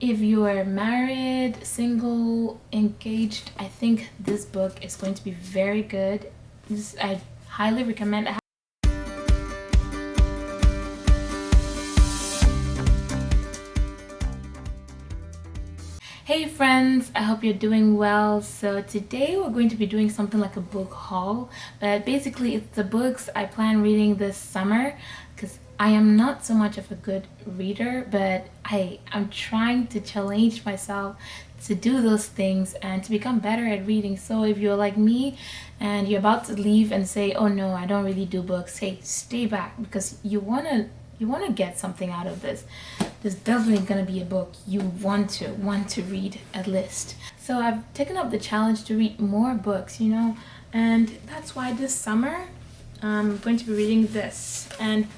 If you are married, single, engaged, I think this book is going to be very good. I highly recommend. Hey friends, I hope you're doing well. So today we're going to be doing something like a book haul, but basically it's the books I plan reading this summer because I am not so much of a good reader, but I'm trying to challenge myself to do those things and to become better at reading. So if you're like me and you're about to leave and say, "Oh no, I don't really do books," hey, stay back because you want to get something out of this. There's definitely going to be a book you want to read at least. So I've taken up the challenge to read more books, and that's why this summer I'm going to be reading this. And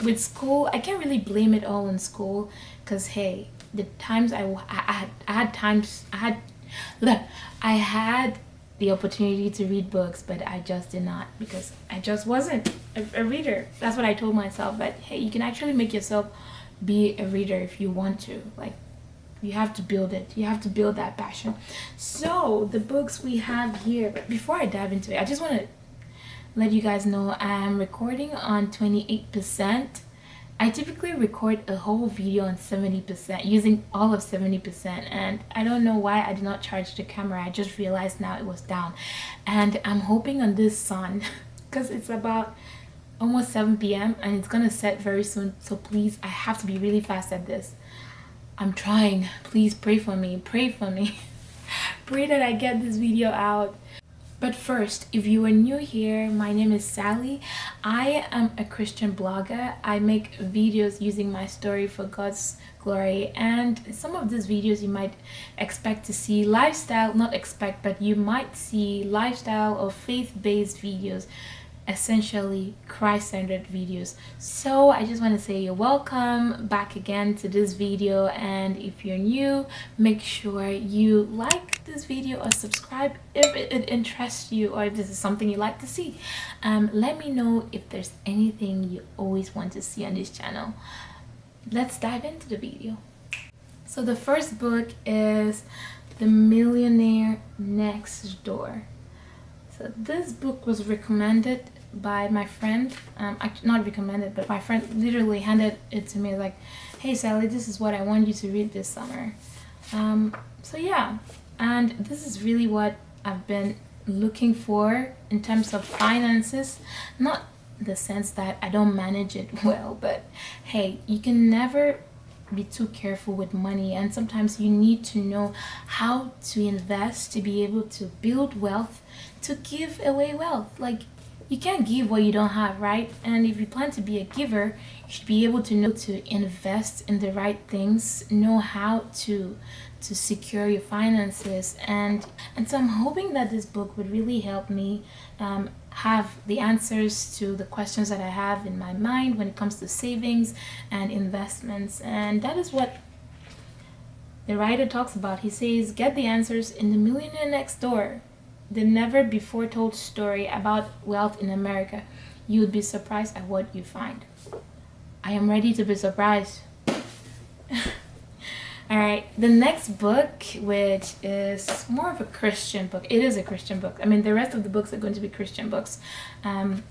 with school, I can't really blame it all on school because hey, the times I had times I had the opportunity to read books, but I just did not because I just wasn't a reader. That's what I told myself. But hey, you can actually make yourself be a reader if you want to. Like, you have to build it. You have to build that passion. So the books we have here, but before I dive into it, I just want to let you guys know I'm recording on 28%. I typically record a whole video on 70%, using all of 70%, and I don't know why I did not charge the camera. I just realized now it was down, and I'm hoping on this sun because it's about almost 7 p.m. and it's gonna set very soon, so please, I have to be really fast at this. I'm trying. Please pray for me. Pray for me. Pray that I get this video out. But first, if you are new here, my name is Sally. I am a Christian blogger. I make videos using my story for God's glory, and some of these videos you might expect to see lifestyle, not expect, but you might see lifestyle or faith-based videos, essentially Christ-centered videos. So I just want to say you're welcome back again to this video, and if you're new, make sure you like this video or subscribe if it interests you, or if this is something you like to see. Let me know if there's anything you always want to see on this channel. Let's dive into the video. So the first book is The Millionaire Next Door. So this book was recommended by my friend. Not recommended, but my friend literally handed it to me like, "Hey Sally, this is what I want you to read this summer." So yeah, and this is really what I've been looking for in terms of finances. Not the sense that I don't manage it well, but hey, you can never be too careful with money, and sometimes you need to know how to invest to be able to build wealth, to give away wealth. Like, you can't give what you don't have, right? And if you plan to be a giver, you should be able to know to invest in the right things, know how to secure your finances, and so I'm hoping that this book would really help me have the answers to the questions that I have in my mind when it comes to savings and investments. And that is what the writer talks about. He says, get the answers in The Millionaire Next Door, the never before told story about wealth in America. You would be surprised at what you find. I am ready to be surprised. All right, the next book, which is more of a Christian book. It is a Christian book. I mean, the rest of the books are going to be Christian books,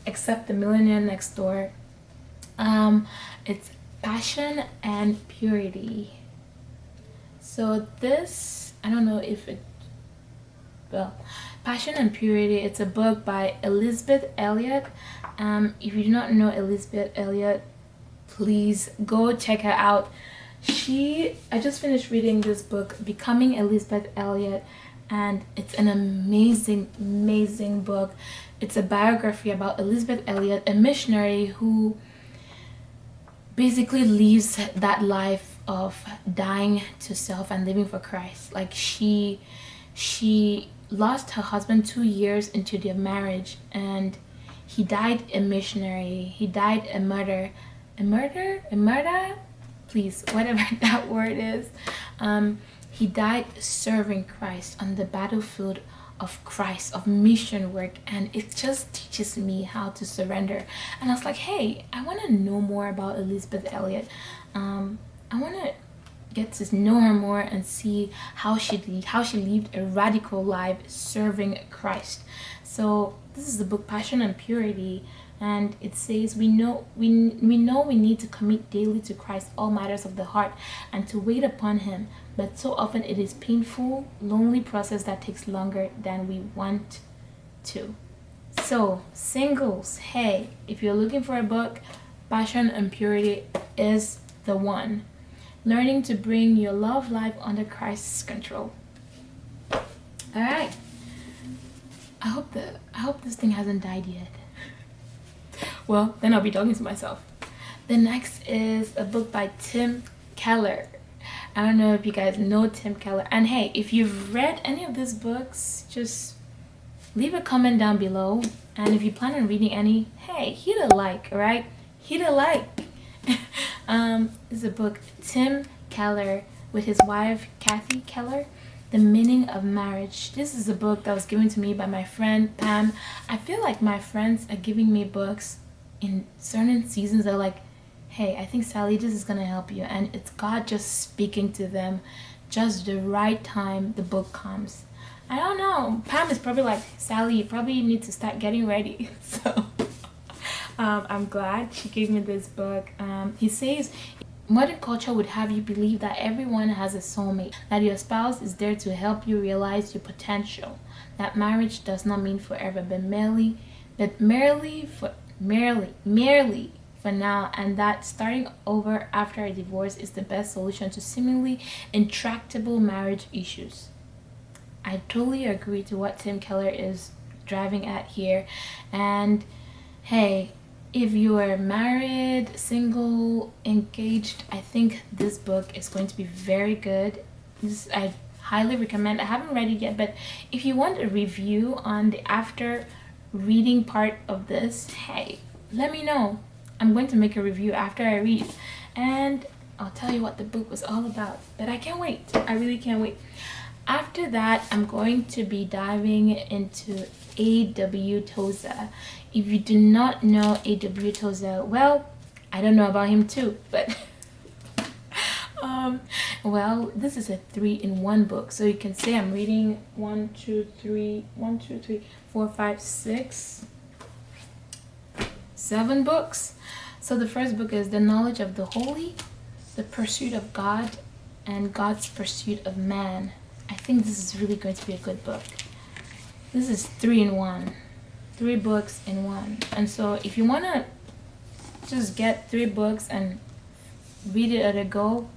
except The Millionaire Next Door. It's Passion and Purity. So this, I don't know if it, well, Passion and Purity, it's a book by Elizabeth Elliot. If you do not know Elizabeth Elliot, please go check her out. I just finished reading this book, Becoming Elizabeth Elliot, and it's an amazing book. It's a biography about Elizabeth Elliot, a missionary who basically lives that life of dying to self and living for Christ. Like, she lost her husband 2 years into their marriage, and he died a missionary. He died a martyr. Please, whatever that word is. He died serving Christ on the battlefield of Christ, of mission work, and it just teaches me how to surrender. And I was like, hey, I want to know more about Elizabeth Elliot. I want to get to know her more and see how she lived a radical life serving Christ. So this is the book Passion and Purity, and it says we know we need to commit daily to Christ all matters of the heart and to wait upon him, but so often it is painful, lonely process that takes longer than we want to. So singles, hey, if you're looking for a book, Passion and Purity is the one. Learning to bring your love life under Christ's control. All right. I hope this thing hasn't died yet. Well, then I'll be talking to myself. The next is a book by Tim Keller. I don't know if you guys know Tim Keller. And hey, if you've read any of these books, just leave a comment down below. And if you plan on reading any, hey, hit a like, alright? Hit a like. It's a book, Tim Keller with his wife Kathy Keller, The Meaning of Marriage. This is a book that was given to me by my friend Pam. I feel like my friends are giving me books in certain seasons. They're like, hey, I think Sally, this is gonna help you, and it's God just speaking to them just the right time the book comes. I don't know, Pam is probably like, Sally, you probably need to start getting ready. So I'm glad she gave me this book. He says modern culture would have you believe that everyone has a soulmate, that your spouse is there to help you realize your potential, that marriage does not mean forever, but merely for now, and that starting over after a divorce is the best solution to seemingly intractable marriage issues. I totally agree to what Tim Keller is driving at here. And hey, if you are married, single, engaged, I think this book is going to be very good. I highly recommend. I haven't read it yet, but if you want a review on the after reading part of this, hey, let me know. I'm going to make a review after I read, and I'll tell you what the book was all about. But I can't wait. I really can't wait. After that, I'm going to be diving into A.W. Tozer. If you do not know A.W. Tozer, well, I don't know about him too, but well, this is a 3-in-1 book. So you can say I'm reading 7 books. So the first book is The Knowledge of the Holy, The Pursuit of God, and God's Pursuit of Man. I think this is really going to be a good book. This is 3-in-1. 3 books in one. And so if you want to just get 3 books and read it at a go,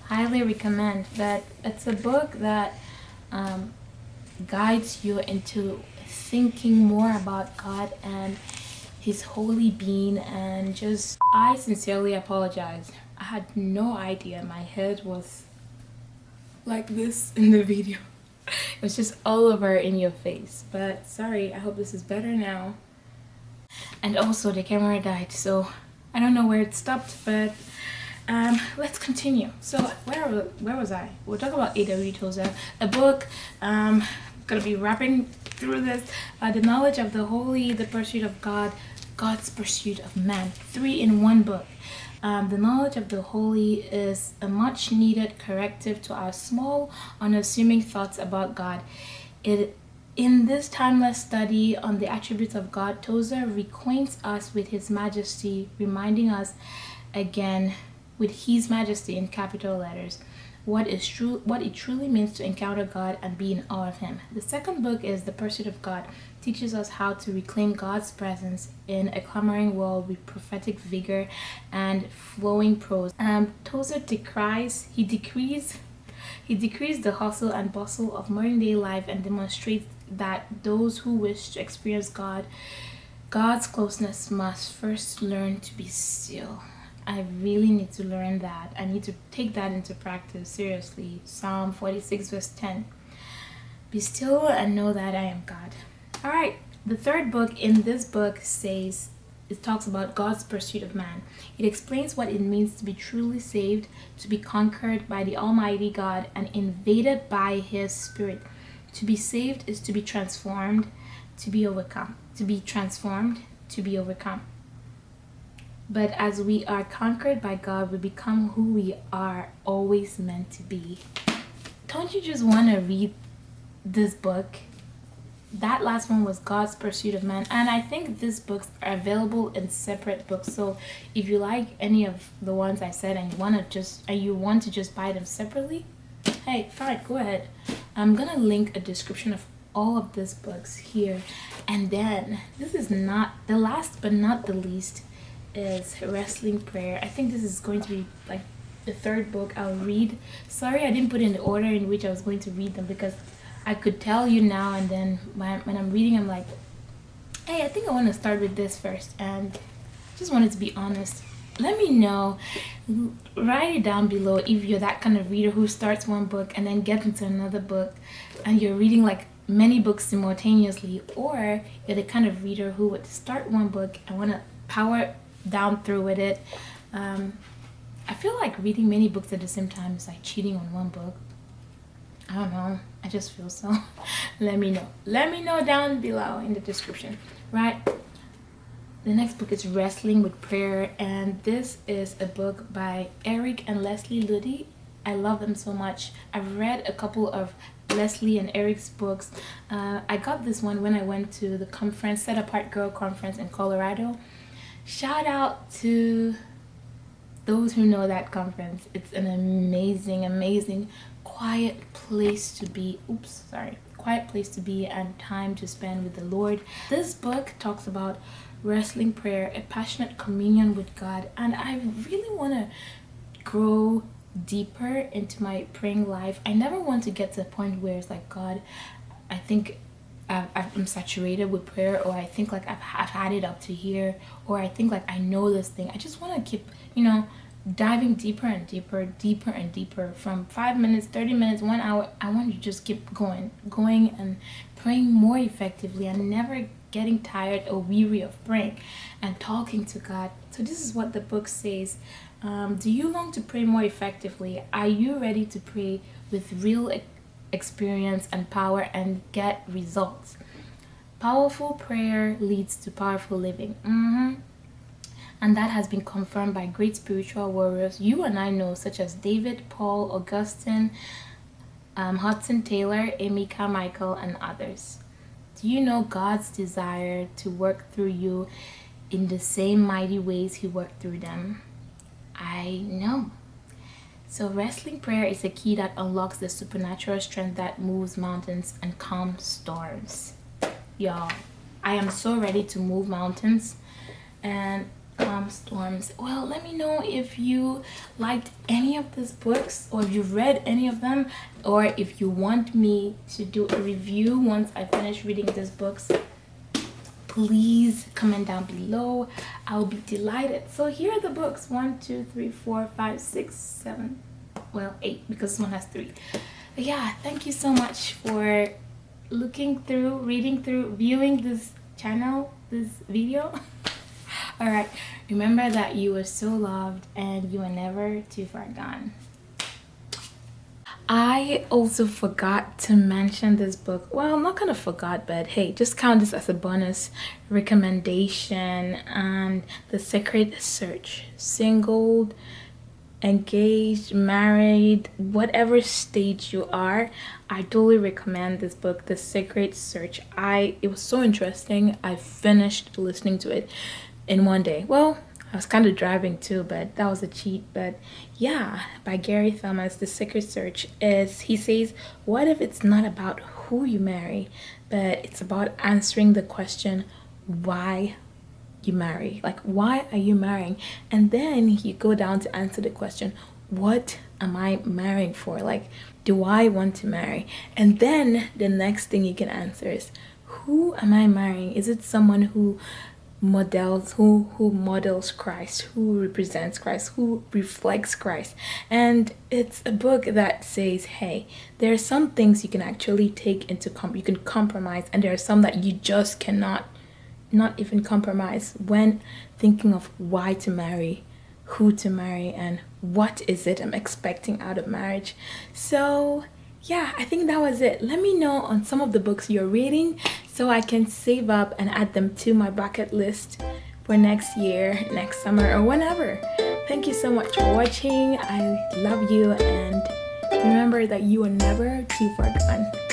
highly recommend that. It's a book that guides you into thinking more about God and his holy being, and just, I sincerely apologize. I had no idea my head was like this in the video. It was just all over in your face, but sorry. I hope this is better now. And also the camera died, so I don't know where it stopped, but let's continue. So where was I? We'll talk about A.W. Tozer, a book. Gonna be wrapping through this. The Knowledge of the Holy, The Pursuit of God, God's Pursuit of Man. 3-in-1 book. The Knowledge of the Holy is a much needed corrective to our small, unassuming thoughts about God. In this timeless study on the attributes of God, Tozer reacquaints us with his majesty, reminding us again with his majesty in capital letters what it truly means to encounter God and be in awe of him. The second book is The Pursuit of God. Teaches us how to reclaim God's presence in a clamoring world with prophetic vigor and flowing prose. Tozer decrees the hustle and bustle of modern day life and demonstrates that those who wish to experience God's closeness must first learn to be still. I really need to learn that. I need to take that into practice, seriously. Psalm 46 verse 10. Be still and know that I am God. All right, the third book in this book talks about God's pursuit of man. It explains what it means to be truly saved, to be conquered by the Almighty God and invaded by his Spirit. To be saved is to be transformed, to be overcome. To be transformed, to be overcome. But as we are conquered by God, we become who we are always meant to be. Don't you just want to read this book? That last one was God's Pursuit of Man, and I think these books are available in separate books. So if you like any of the ones I said and you want to just buy them separately, hey, fine, go ahead. I'm gonna link a description of all of these books here. And then this is not the last but not the least is Wrestling Prayer. I think this is going to be like the third book I'll read. Sorry I didn't put in the order in which I was going to read them, because I could tell you now, and then when I'm reading, I'm like, hey, I think I want to start with this first, and just wanted to be honest. Let me know, write it down below if you're that kind of reader who starts one book and then gets into another book and you're reading like many books simultaneously, or you're the kind of reader who would start one book and want to power down through with it. I feel like reading many books at the same time is like cheating on one book. I don't know, I just feel so. Let me know down below in the description. Right, the next book is Wrestling with Prayer, and this is a book by Eric and Leslie Luddy. I love them so much. I've read a couple of Leslie and Eric's books. I got this one when I went to the conference, Set Apart Girl Conference in Colorado. Shout out to those who know that conference. It's an amazing quiet place to be. Quiet place to be and time to spend with the Lord. This book talks about wrestling prayer, a passionate communion with God, and I really want to grow deeper into my praying life. I never want to get to a point where it's like, God, I think I'm saturated with prayer, or I think like I've had it up to here, or I think like I know this thing. I just want to keep, diving deeper and deeper from 5 minutes, 30 minutes, 1 hour. I want to just keep going and praying more effectively and never getting tired or weary of praying and talking to God. So this is what the book says. Do you long to pray more effectively? Are you ready to pray with real experience and power and get results? Powerful prayer leads to powerful living. And that has been confirmed by great spiritual warriors you and I know, such as David, Paul, Augustine, Hudson Taylor, Amy Carmichael, and others. Do you know God's desire to work through you in the same mighty ways he worked through them? I know. So wrestling prayer is a key that unlocks the supernatural strength that moves mountains and calms storms. Y'all, I am so ready to move mountains and calm storms. Well, let me know if you liked any of these books, or if you've read any of them, or if you want me to do a review once I finish reading these books. Please comment down below. I'll be delighted. So here are the books: 1, 2, 3, 4, 5, 6, 7, well, 8, because this one has 3. But yeah, thank you so much for looking through, reading through, viewing this channel, this video. All right, remember that you are so loved and you are never too far gone. I also forgot to mention this book. Well, I'm not gonna forgot, but hey, just count this as a bonus recommendation. And The Sacred Search. Single, engaged, married, whatever stage you are, I totally recommend this book, The Sacred Search. It was so interesting. I finished listening to it in one day. Well, I was kind of driving too, but that was a cheat. But yeah, by Gary Thomas. The Sacred Search is, he says, what if it's not about who you marry, but it's about answering the question, why you marry? Like, why are you marrying? And then you go down to answer the question, what am I marrying for? Like, do I want to marry? And then the next thing you can answer is, who am I marrying? Is it someone who models Christ, who represents Christ, who reflects Christ? And it's a book that says, hey, there are some things you can actually take into you can compromise, and there are some that you just cannot not even compromise when thinking of why to marry, who to marry, and what is it I'm expecting out of marriage. So yeah, I think that was it. Let me know on some of the books you're reading so I can save up and add them to my bucket list for next year, next summer, or whenever. Thank you so much for watching. I love you, and remember that you are never too far gone.